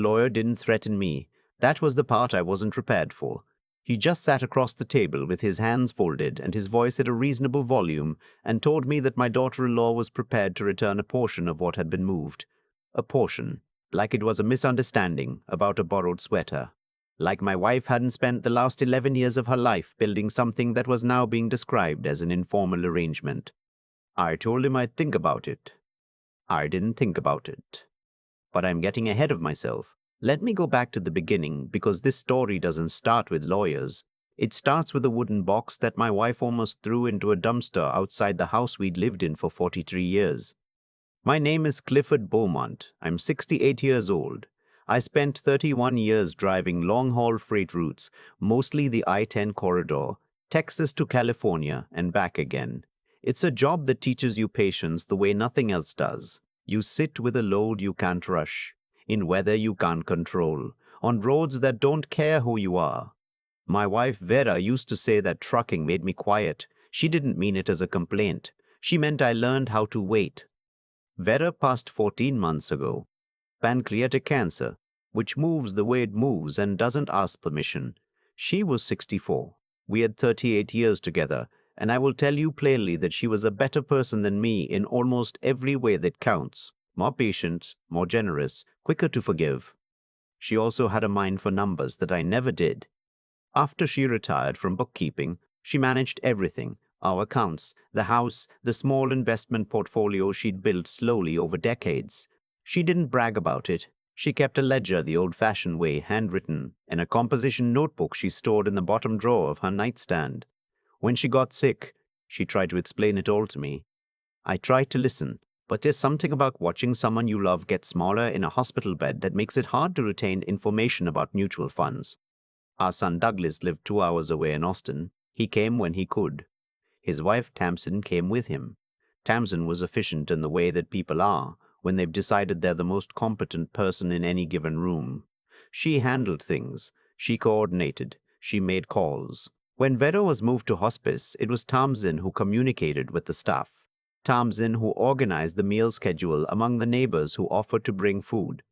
The lawyer didn't threaten me. That was the part I wasn't prepared for. He just sat across the table with his hands folded and his voice at a reasonable volume and told me that my daughter-in-law was prepared to return a portion of what had been moved. A portion. Like it was a misunderstanding about a borrowed sweater. Like my wife hadn't spent the last 11 years of her life building something that was now being described as an informal arrangement. I told him I'd think about it. I didn't think about it. But I'm getting ahead of myself. Let me go back to the beginning, because this story doesn't start with lawyers. It starts with a wooden box that my wife almost threw into a dumpster outside the house we'd lived in for 43 years. My name is Clifford Beaumont. I'm 68 years old. I spent 31 years driving long-haul freight routes, mostly the I-10 corridor, Texas to California and back again. It's a job that teaches you patience the way nothing else does. You sit with a load you can't rush, in weather you can't control, on roads that don't care who you are. My wife Vera used to say that trucking made me quiet. She didn't mean it as a complaint. She meant I learned how to wait. Vera passed 14 months ago. Pancreatic cancer, which moves the way it moves and doesn't ask permission. She was 64. We had 38 years together, and I will tell you plainly that she was a better person than me in almost every way that counts. More patient, more generous, quicker to forgive. She also had a mind for numbers that I never did. After she retired from bookkeeping, she managed everything. Our accounts, the house, the small investment portfolio she'd built slowly over decades. She didn't brag about it. She kept a ledger the old-fashioned way, handwritten, in a composition notebook she stored in the bottom drawer of her nightstand. When she got sick, she tried to explain it all to me. I tried to listen, but there's something about watching someone you love get smaller in a hospital bed that makes it hard to retain information about mutual funds. Our son Douglas lived 2 hours away in Austin. He came when he could. His wife Tamsin came with him. Tamsin was efficient in the way that people are when they've decided they're the most competent person in any given room. She handled things. She coordinated. She made calls. When Vera was moved to hospice, it was Tamsin who communicated with the staff. Tamsin who organized the meal schedule among the neighbors who offered to bring food.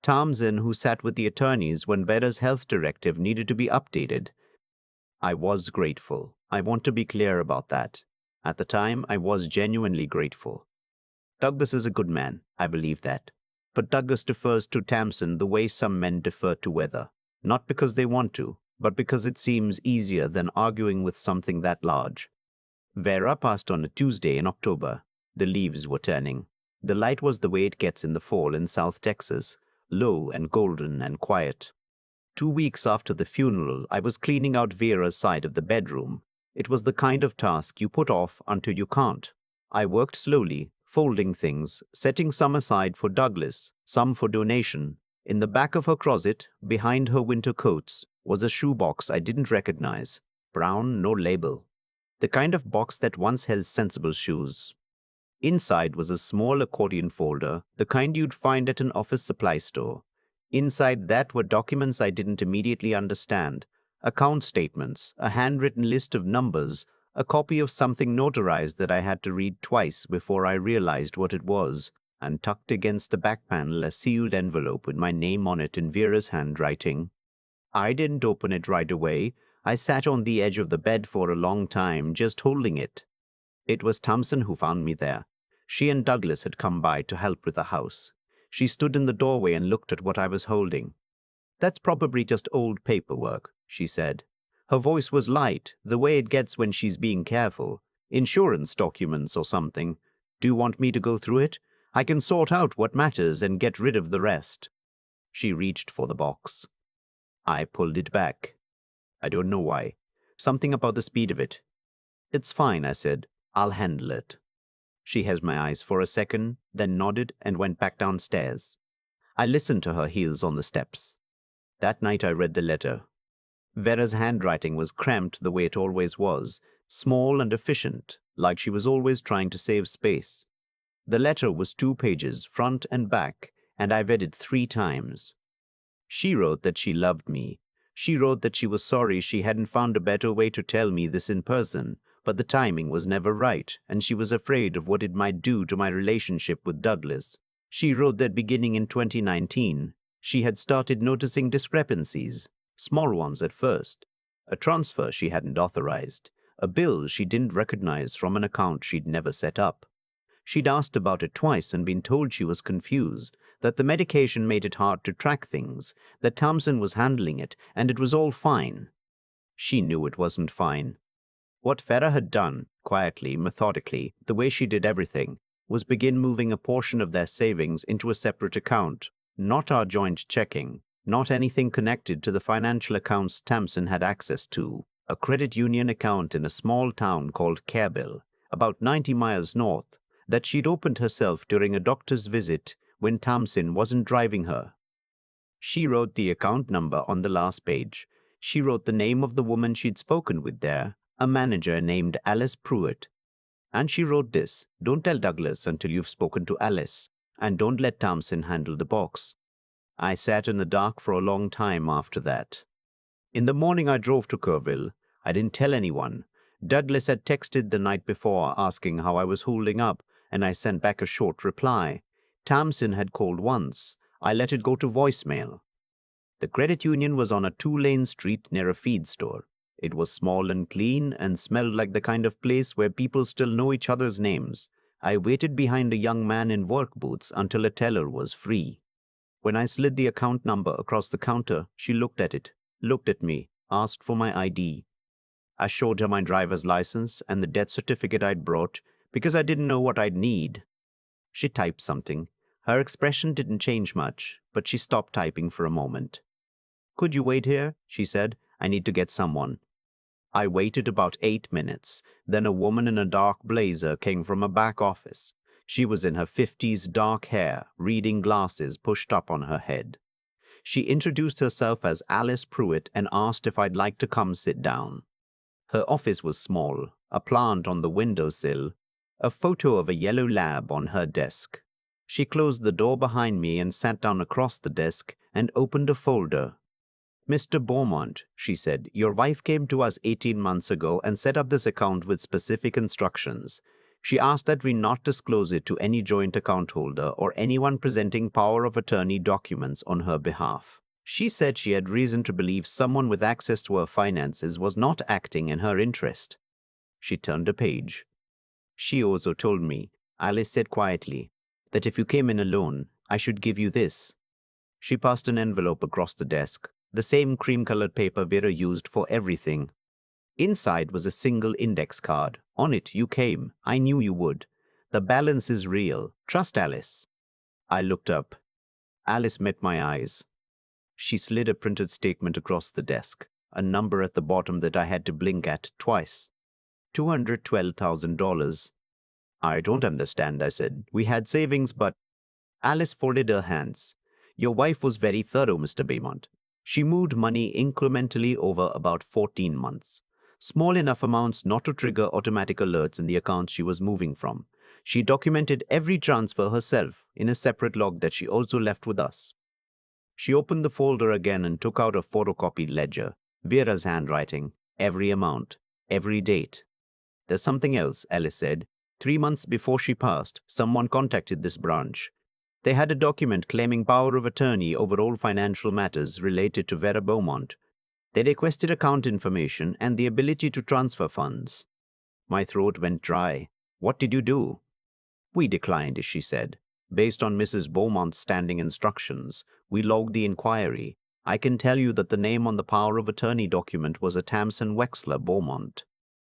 Tamsin who sat with the attorneys when Vera's health directive needed to be updated. I was grateful. I want to be clear about that. At the time, I was genuinely grateful. Douglas is a good man, I believe that. But Douglas defers to Tamsin the way some men defer to weather. Not because they want to, but because it seems easier than arguing with something that large. Vera passed on a Tuesday in October. The leaves were turning. The light was the way it gets in the fall in South Texas, low and golden and quiet. 2 weeks after the funeral, I was cleaning out Vera's side of the bedroom. It was the kind of task you put off until you can't. I worked slowly, folding things, setting some aside for Douglas, some for donation. In the back of her closet, behind her winter coats, was a shoebox I didn't recognize. Brown, no label. The kind of box that once held sensible shoes. Inside was a small accordion folder, the kind you'd find at an office supply store. Inside that were documents I didn't immediately understand. Account statements, a handwritten list of numbers, a copy of something notarized that I had to read twice before I realized what it was, and tucked against the back panel a sealed envelope with my name on it in Vera's handwriting. I didn't open it right away. I sat on the edge of the bed for a long time, just holding it. It was Tamsin who found me there. She and Douglas had come by to help with the house. She stood in the doorway and looked at what I was holding. "That's probably just old paperwork," she said. Her voice was light, the way it gets when she's being careful. "Insurance documents or something. Do you want me to go through it? I can sort out what matters and get rid of the rest." She reached for the box. I pulled it back. I don't know why. Something about the speed of it. "It's fine," I said. "I'll handle it." She held my eyes for a second, then nodded and went back downstairs. I listened to her heels on the steps. That night I read the letter. Vera's handwriting was cramped the way it always was, small and efficient, like she was always trying to save space. The letter was 2 pages, front and back, and I read it 3 times. She wrote that she loved me. She wrote that she was sorry she hadn't found a better way to tell me this in person, but the timing was never right, and she was afraid of what it might do to my relationship with Douglas. She wrote that beginning in 2019, She had started noticing discrepancies, small ones at first. A transfer she hadn't authorized, a bill she didn't recognize from an account she'd never set up. She'd asked about it twice and been told she was confused, that the medication made it hard to track things, that Thompson was handling it, and it was all fine. She knew it wasn't fine. What Vera had done, quietly, methodically, the way she did everything, was begin moving a portion of their savings into a separate account, not our joint checking, not anything connected to the financial accounts Thompson had access to, a credit union account in a small town called Careville, about 90 miles north, that she'd opened herself during a doctor's visit when Thompson wasn't driving her. She wrote the account number on the last page. She wrote the name of the woman she'd spoken with there, a manager named Alice Pruitt. And she wrote this: "Don't tell Douglas until you've spoken to Alice, and don't let Thompson handle the box." I sat in the dark for a long time after that. In the morning I drove to Kerrville. I didn't tell anyone. Douglas had texted the night before asking how I was holding up, and I sent back a short reply. Thompson had called once. I let it go to voicemail. The credit union was on a 2-lane street near a feed store. It was small and clean and smelled like the kind of place where people still know each other's names. I waited behind a young man in work boots until a teller was free. When I slid the account number across the counter, she looked at it, looked at me, asked for my ID. I showed her my driver's license and the death certificate I'd brought because I didn't know what I'd need. She typed something. Her expression didn't change much, but she stopped typing for a moment. "Could you wait here?" she said. "I need to get someone." I waited about 8 minutes. Then a woman in a dark blazer came from a back office. She was in her 50s, dark hair, reading glasses pushed up on her head. She introduced herself as Alice Pruitt and asked if I'd like to come sit down. Her office was small, a plant on the windowsill, a photo of a yellow lab on her desk. She closed the door behind me and sat down across the desk and opened a folder. "Mr. Beaumont," she said, "your wife came to us 18 months ago and set up this account with specific instructions. She asked that we not disclose it to any joint account holder or anyone presenting power of attorney documents on her behalf. She said she had reason to believe someone with access to her finances was not acting in her interest." She turned a page. "She also told me," Alice said quietly, "that if you came in alone, I should give you this." She passed an envelope across the desk, the same cream-colored paper Vera used for everything. Inside was a single index card. On it, "You came. I knew you would. The balance is real. Trust Alice." I looked up. Alice met my eyes. She slid a printed statement across the desk, a number at the bottom that I had to blink at twice. $212,000. "I don't understand," I said. "We had savings, but—" Alice folded her hands. "Your wife was very thorough, Mr. Beaumont. She moved money incrementally over about 14 months. Small enough amounts not to trigger automatic alerts in the accounts she was moving from. She documented every transfer herself in a separate log that she also left with us." She opened the folder again and took out a photocopied ledger, Vera's handwriting, every amount, every date. "There's something else," Alice said. 3 months before she passed, someone contacted this branch. They had a document claiming power of attorney over all financial matters related to Vera Beaumont. They requested account information and the ability to transfer funds. My throat went dry. "What did you do?" "We declined," she said. "Based on Mrs. Beaumont's standing instructions, we logged the inquiry. I can tell you that the name on the power of attorney document was a Tamsin Wexler Beaumont."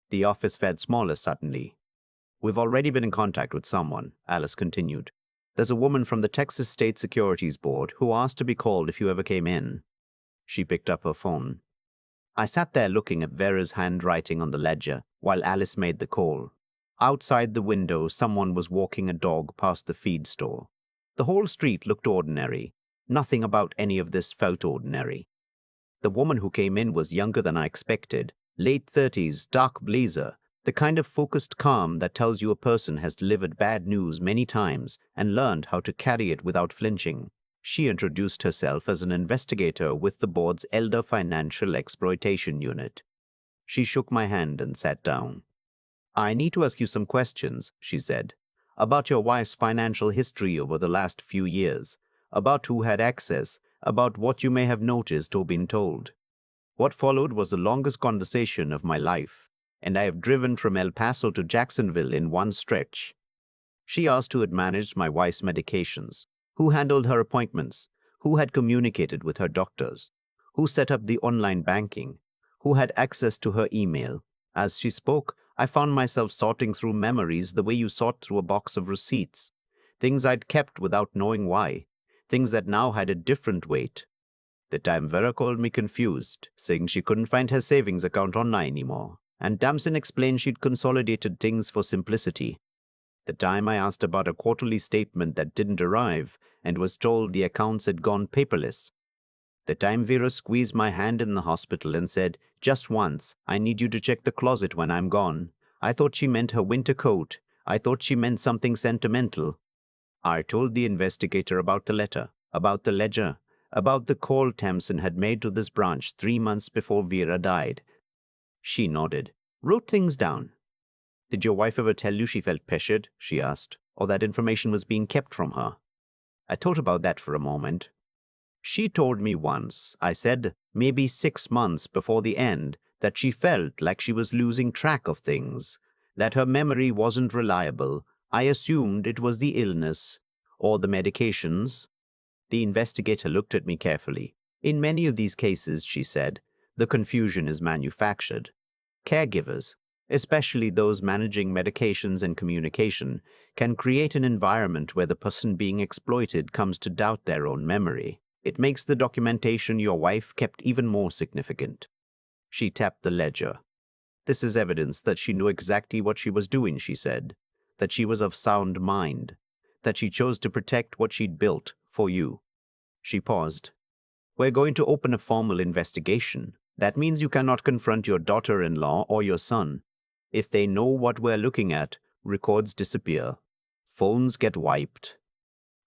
The office felt smaller suddenly. "We've already been in contact with someone," Alice continued. "There's a woman from the Texas State Securities Board who asked to be called if you ever came in." She picked up her phone. I sat there looking at Vera's handwriting on the ledger while Alice made the call. Outside the window, someone was walking a dog past the feed store. The whole street looked ordinary. Nothing about any of this felt ordinary. The woman who came in was younger than I expected, late 30s, dark blazer, the kind of focused calm that tells you a person has delivered bad news many times and learned how to carry it without flinching. She introduced herself as an investigator with the board's Elder Financial Exploitation Unit. She shook my hand and sat down. "I need to ask you some questions," she said, "about your wife's financial history over the last few years, about who had access, about what you may have noticed or been told. What followed was the longest conversation of my life, and I have driven from El Paso to Jacksonville in one stretch. She asked who had managed my wife's medications, who handled her appointments, who had communicated with her doctors, who set up the online banking, who had access to her email. As she spoke, I found myself sorting through memories the way you sort through a box of receipts, things I'd kept without knowing why, things that now had a different weight. The time Vera called me confused, saying she couldn't find her savings account online anymore, and Damson explained she'd consolidated things for simplicity. The time I asked about a quarterly statement that didn't arrive and was told the accounts had gone paperless. The time Vera squeezed my hand in the hospital and said, "Just once, I need you to check the closet when I'm gone." I thought she meant her winter coat. I thought she meant something sentimental. I told the investigator about the letter, about the ledger, about the call Tamsin had made to this branch 3 months before Vera died. She nodded, wrote things down. "Did your wife ever tell you she felt pressured?" she asked, "or that information was being kept from her?" I thought about that for a moment. "She told me once," I said, "maybe 6 months before the end, that she felt like she was losing track of things, that her memory wasn't reliable. I assumed it was the illness or the medications." The investigator looked at me carefully. "In many of these cases," she said, "the confusion is manufactured. Caregivers, especially those managing medications and communication, can create an environment where the person being exploited comes to doubt their own memory. It makes the documentation your wife kept even more significant." She tapped the ledger. "This is evidence that she knew exactly what she was doing," she said, "that she was of sound mind, that she chose to protect what she'd built for you." She paused. "We're going to open a formal investigation. That means you cannot confront your daughter-in-law or your son. If they know what we're looking at, records disappear. Phones get wiped."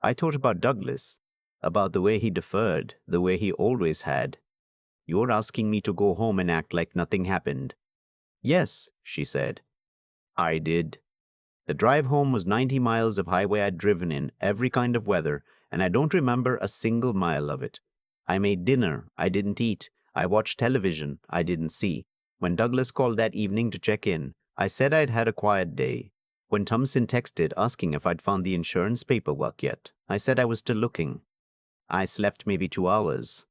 I thought about Douglas, about the way he deferred, the way he always had. "You're asking me to go home and act like nothing happened." "Yes," she said. I did. The drive home was 90 miles of highway I'd driven in every kind of weather, and I don't remember a single mile of it. I made dinner. I didn't eat. I watched television. I didn't see. When Douglas called that evening to check in, I said I'd had a quiet day. When Thompson texted asking if I'd found the insurance paperwork yet, I said I was still looking. I slept maybe 2 hours.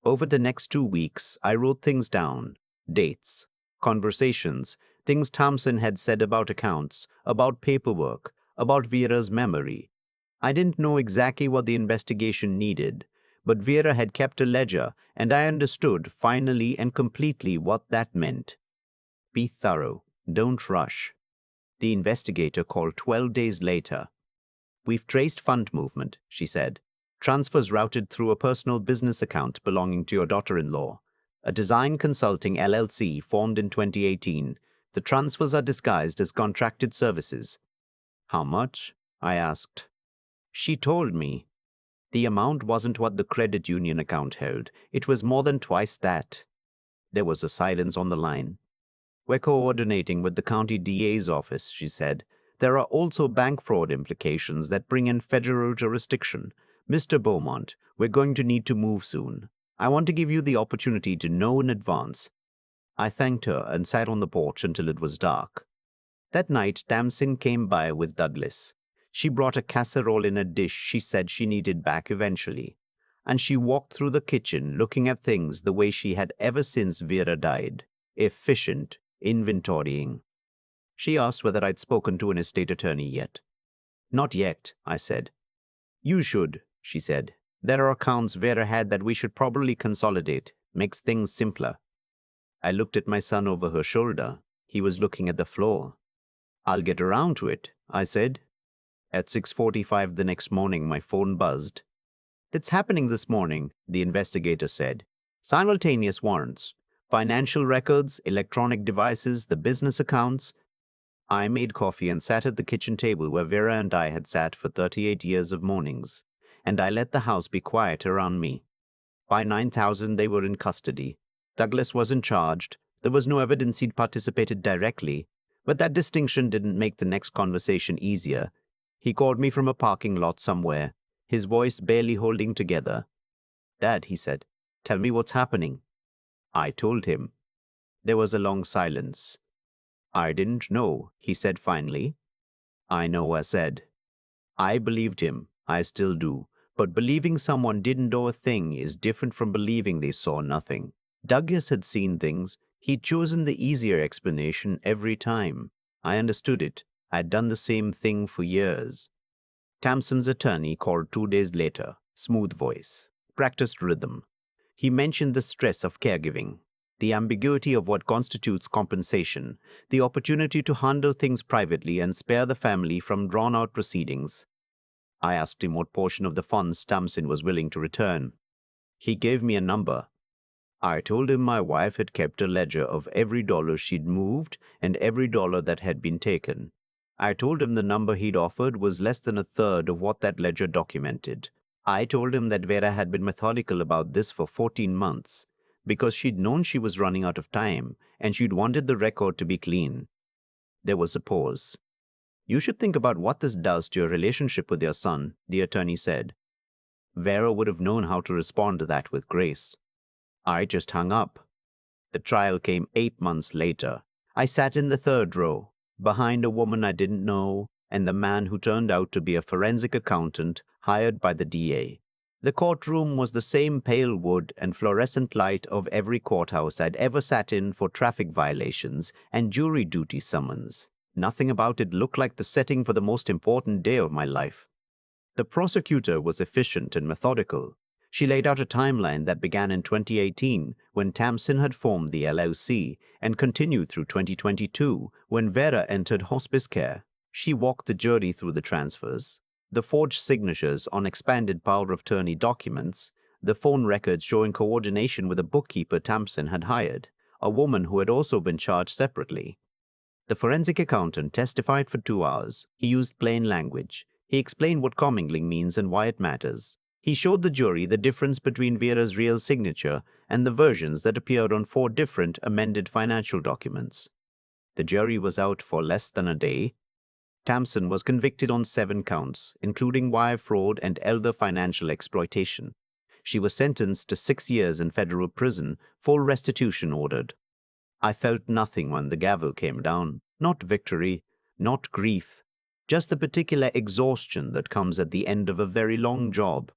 Over the next 2 weeks, I wrote things down. Dates, conversations, things Thompson had said about accounts, about paperwork, about Vera's memory. I didn't know exactly what the investigation needed, but Vera had kept a ledger, and I understood finally and completely what that meant. Be thorough. Don't rush. The investigator called 12 days later. "We've traced fund movement," she said. "Transfers routed through a personal business account belonging to your daughter-in-law. A design consulting LLC formed in 2018. The transfers are disguised as contracted services." "How much?" I asked. She told me. The amount wasn't what the credit union account held. It was more than twice that. There was a silence on the line. "We're coordinating with the county DA's office," she said. "There are also bank fraud implications that bring in federal jurisdiction. Mr. Beaumont, we're going to need to move soon. I want to give you the opportunity to know in advance." I thanked her and sat on the porch until it was dark. That night, Tamsin came by with Douglas. She brought a casserole in a dish she said she needed back eventually, and she walked through the kitchen looking at things the way she had ever since Vera died, efficient, inventorying. She asked whether I'd spoken to an estate attorney yet. "Not yet," I said. "You should," she said. "There are accounts Vera had that we should probably consolidate. Makes things simpler." I looked at my son over her shoulder. He was looking at the floor. "I'll get around to it," I said. At 6:45 the next morning, my phone buzzed. "It's happening this morning," the investigator said. "Simultaneous warrants. Financial records, electronic devices, the business accounts." I made coffee and sat at the kitchen table where Vera and I had sat for 38 years of mornings, and I let the house be quiet around me. By 9,000 they were in custody. Douglas wasn't charged. There was no evidence he'd participated directly, but that distinction didn't make the next conversation easier. He called me from a parking lot somewhere, his voice barely holding together. "Dad," he said, "tell me what's happening." I told him. There was a long silence. "I didn't know," he said finally. "I know," I said. I believed him. I still do. But believing someone didn't know a thing is different from believing they saw nothing. Douglas had seen things. He'd chosen the easier explanation every time. I understood it. I'd done the same thing for years. Tamsin's attorney called 2 days later. Smooth voice. Practiced rhythm. He mentioned the stress of caregiving, the ambiguity of what constitutes compensation, the opportunity to handle things privately and spare the family from drawn-out proceedings. I asked him what portion of the funds Tamsin was willing to return. He gave me a number. I told him my wife had kept a ledger of every dollar she'd moved and every dollar that had been taken. I told him the number he'd offered was less than a third of what that ledger documented. I told him that Vera had been methodical about this for 14 months because she'd known she was running out of time and she'd wanted the record to be clean. There was a pause. "You should think about what this does to your relationship with your son," the attorney said. Vera would have known how to respond to that with grace. I just hung up. The trial came 8 months later. I sat in the third row, behind a woman I didn't know and the man who turned out to be a forensic accountant hired by the DA. The courtroom was the same pale wood and fluorescent light of every courthouse I'd ever sat in for traffic violations and jury duty summons. Nothing about it looked like the setting for the most important day of my life. The prosecutor was efficient and methodical. She laid out a timeline that began in 2018 when Tamsin had formed the LLC and continued through 2022 when Vera entered hospice care. She walked the jury through the transfers, the forged signatures on expanded power of attorney documents, the phone records showing coordination with a bookkeeper Tamsin had hired, a woman who had also been charged separately. The forensic accountant testified for 2 hours. He used plain language. He explained what commingling means and why it matters. He showed the jury the difference between Vera's real signature and the versions that appeared on 4 different amended financial documents. The jury was out for less than a day. Tamsin was convicted on 7 counts, including wire fraud and elder financial exploitation. She was sentenced to 6 years in federal prison, full restitution ordered. I felt nothing when the gavel came down. Not victory, not grief, just the particular exhaustion that comes at the end of a very long job.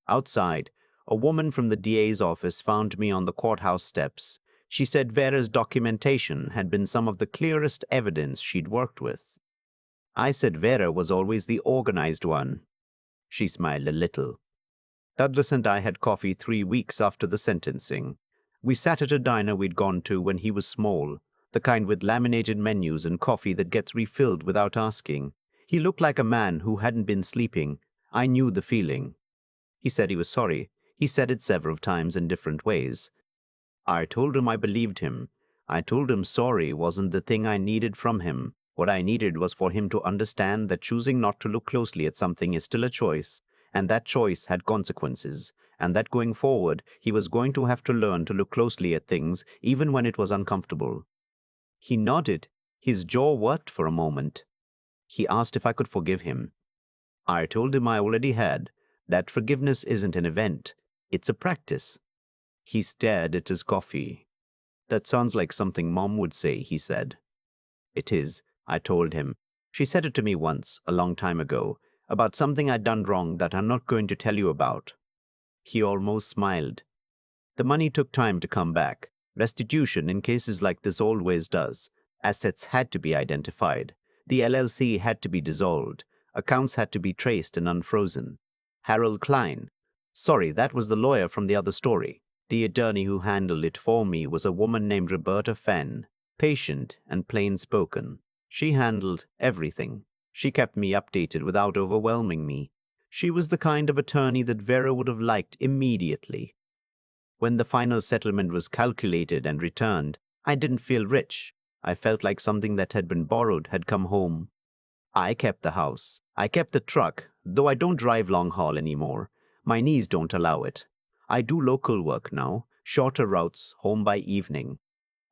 Outside, a woman from the DA's office found me on the courthouse steps. She said Vera's documentation had been some of the clearest evidence she'd worked with. I said Vera was always the organized one. She smiled a little. Douglas and I had coffee 3 weeks after the sentencing. We sat at a diner we'd gone to when he was small, the kind with laminated menus and coffee that gets refilled without asking. He looked like a man who hadn't been sleeping. I knew the feeling. He said he was sorry. He said it several times in different ways. I told him I believed him. I told him sorry wasn't the thing I needed from him. What I needed was for him to understand that choosing not to look closely at something is still a choice, and that choice had consequences, and that going forward he was going to have to learn to look closely at things even when it was uncomfortable. He nodded. His jaw worked for a moment. He asked if I could forgive him. I told him I already had, that forgiveness isn't an event, it's a practice. He stared at his coffee. That sounds like something Mom would say, he said. It is, I told him. She said it to me once, a long time ago, about something I'd done wrong that I'm not going to tell you about. He almost smiled. The money took time to come back. Restitution in cases like this always does. Assets had to be identified. The LLC had to be dissolved. Accounts had to be traced and unfrozen. Harold Klein. Sorry, that was the lawyer from the other story. The attorney who handled it for me was a woman named Roberta Fenn, patient and plain-spoken. She handled everything. She kept me updated without overwhelming me. She was the kind of attorney that Vera would have liked immediately. When the final settlement was calculated and returned, I didn't feel rich. I felt like something that had been borrowed had come home. I kept the house. I kept the truck, though I don't drive long haul anymore. My knees don't allow it. I do local work now, shorter routes, home by evening.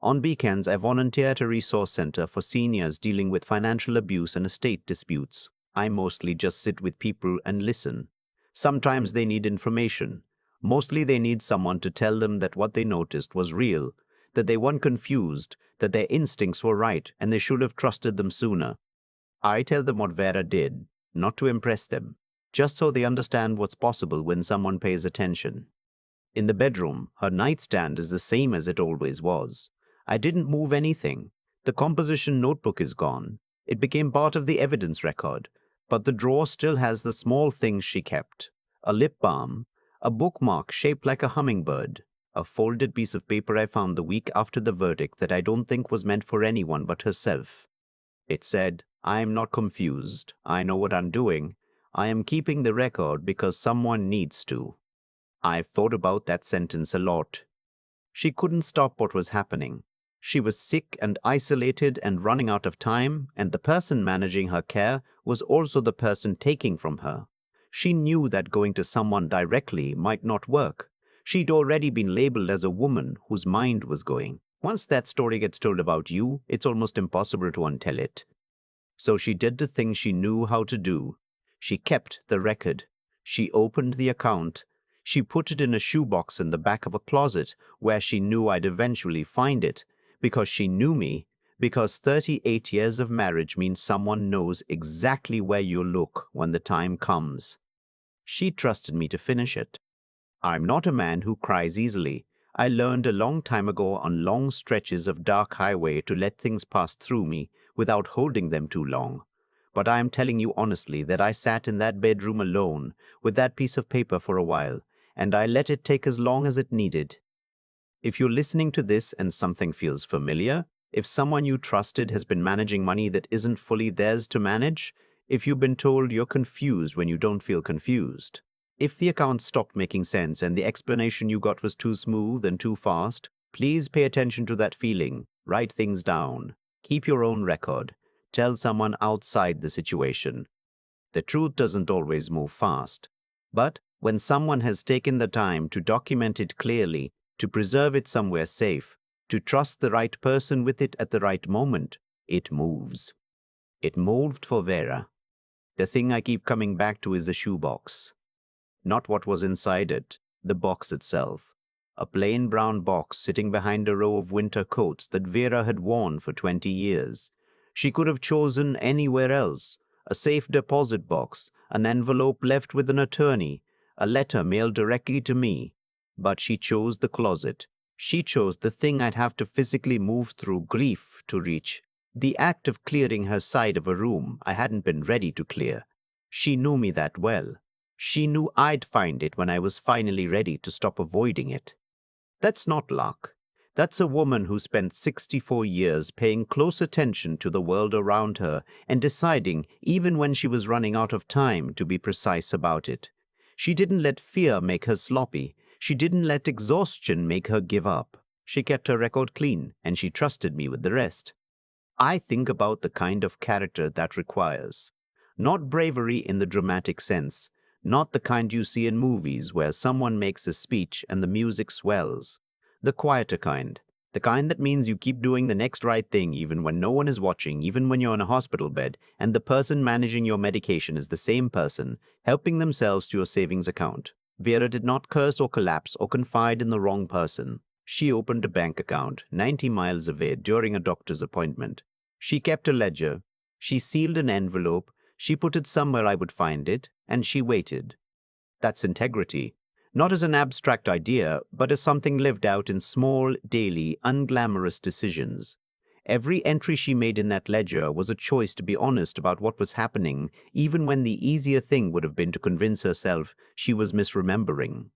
On weekends, I volunteer at a resource center for seniors dealing with financial abuse and estate disputes. I mostly just sit with people and listen. Sometimes they need information. Mostly they need someone to tell them that what they noticed was real, that they weren't confused, that their instincts were right, and they should have trusted them sooner. I tell them what Vera did, not to impress them, just so they understand what's possible when someone pays attention. In the bedroom, her nightstand is the same as it always was. I didn't move anything. The composition notebook is gone. It became part of the evidence record, but the drawer still has the small things she kept. A lip balm, a bookmark shaped like a hummingbird, a folded piece of paper I found the week after the verdict that I don't think was meant for anyone but herself. It said, "I am not confused. I know what I'm doing. I am keeping the record because someone needs to." I've thought about that sentence a lot. She couldn't stop what was happening. She was sick and isolated and running out of time, and the person managing her care was also the person taking from her. She knew that going to someone directly might not work. She'd already been labeled as a woman whose mind was going. Once that story gets told about you, it's almost impossible to untell it. So she did the thing she knew how to do. She kept the record. She opened the account. She put it in a shoebox in the back of a closet where she knew I'd eventually find it, because she knew me, because 38 years of marriage means someone knows exactly where you look when the time comes. She trusted me to finish it. I'm not a man who cries easily. I learned a long time ago on long stretches of dark highway to let things pass through me without holding them too long. But I am telling you honestly that I sat in that bedroom alone with that piece of paper for a while, and I let it take as long as it needed. If you're listening to this and something feels familiar, if someone you trusted has been managing money that isn't fully theirs to manage, if you've been told you're confused when you don't feel confused, if the account stopped making sense and the explanation you got was too smooth and too fast, please pay attention to that feeling. Write things down. Keep your own record. Tell someone outside the situation. The truth doesn't always move fast. But when someone has taken the time to document it clearly, to preserve it somewhere safe, to trust the right person with it at the right moment, it moves. It moved for Vera. The thing I keep coming back to is the shoebox. Not what was inside it, the box itself. A plain brown box sitting behind a row of winter coats that Vera had worn for 20 years. She could have chosen anywhere else. A safe deposit box, an envelope left with an attorney, a letter mailed directly to me. But she chose the closet. She chose the thing I'd have to physically move through grief to reach. The act of clearing her side of a room I hadn't been ready to clear. She knew me that well. She knew I'd find it when I was finally ready to stop avoiding it. That's not luck. That's a woman who spent 64 years paying close attention to the world around her and deciding, even when she was running out of time, to be precise about it. She didn't let fear make her sloppy. She didn't let exhaustion make her give up. She kept her record clean, and she trusted me with the rest. I think about the kind of character that requires. Not bravery in the dramatic sense, not the kind you see in movies where someone makes a speech and the music swells. The quieter kind. The kind that means you keep doing the next right thing even when no one is watching, even when you're in a hospital bed, and the person managing your medication is the same person, helping themselves to your savings account. Vera did not curse or collapse or confide in the wrong person. She opened a bank account 90 miles away during a doctor's appointment. She kept a ledger. She sealed an envelope. She put it somewhere I would find it, and she waited. That's integrity. Not as an abstract idea, but as something lived out in small, daily, unglamorous decisions. Every entry she made in that ledger was a choice to be honest about what was happening, even when the easier thing would have been to convince herself she was misremembering.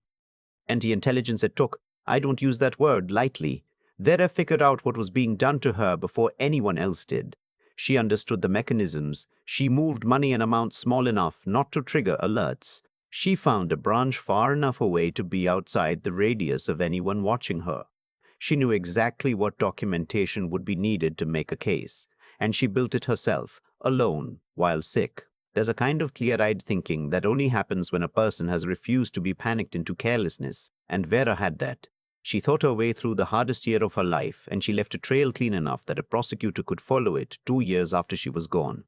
And the intelligence it took, I don't use that word lightly. Vera figured out what was being done to her before anyone else did. She understood the mechanisms. She moved money in amounts small enough not to trigger alerts. She found a branch far enough away to be outside the radius of anyone watching her. She knew exactly what documentation would be needed to make a case, and she built it herself, alone, while sick. There's a kind of clear-eyed thinking that only happens when a person has refused to be panicked into carelessness, and Vera had that. She thought her way through the hardest year of her life, and she left a trail clean enough that a prosecutor could follow it 2 years after she was gone.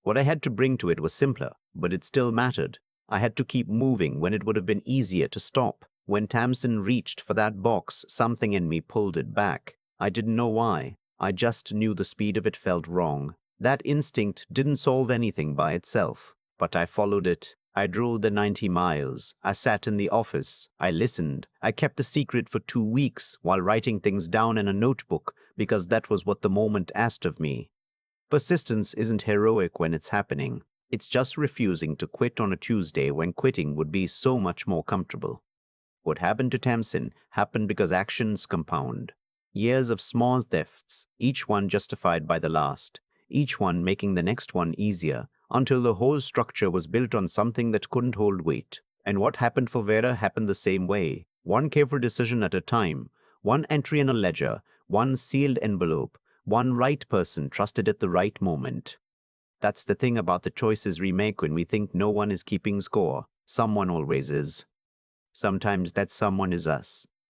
What I had to bring to it was simpler, but it still mattered. I had to keep moving when it would have been easier to stop. When Tamsin reached for that box, something in me pulled it back. I didn't know why. I just knew the speed of it felt wrong. That instinct didn't solve anything by itself, but I followed it. I drove the 90 miles. I sat in the office. I listened. I kept the secret for 2 weeks while writing things down in a notebook because that was what the moment asked of me. Persistence isn't heroic when it's happening. It's just refusing to quit on a Tuesday when quitting would be so much more comfortable. What happened to Tamsin happened because actions compound. Years of small thefts, each one justified by the last, each one making the next one easier, until the whole structure was built on something that couldn't hold weight. And what happened for Vera happened the same way, one careful decision at a time, one entry in a ledger, one sealed envelope, one right person trusted at the right moment. That's the thing about the choices we make when we think no one is keeping score. Someone always is. Sometimes that someone is us.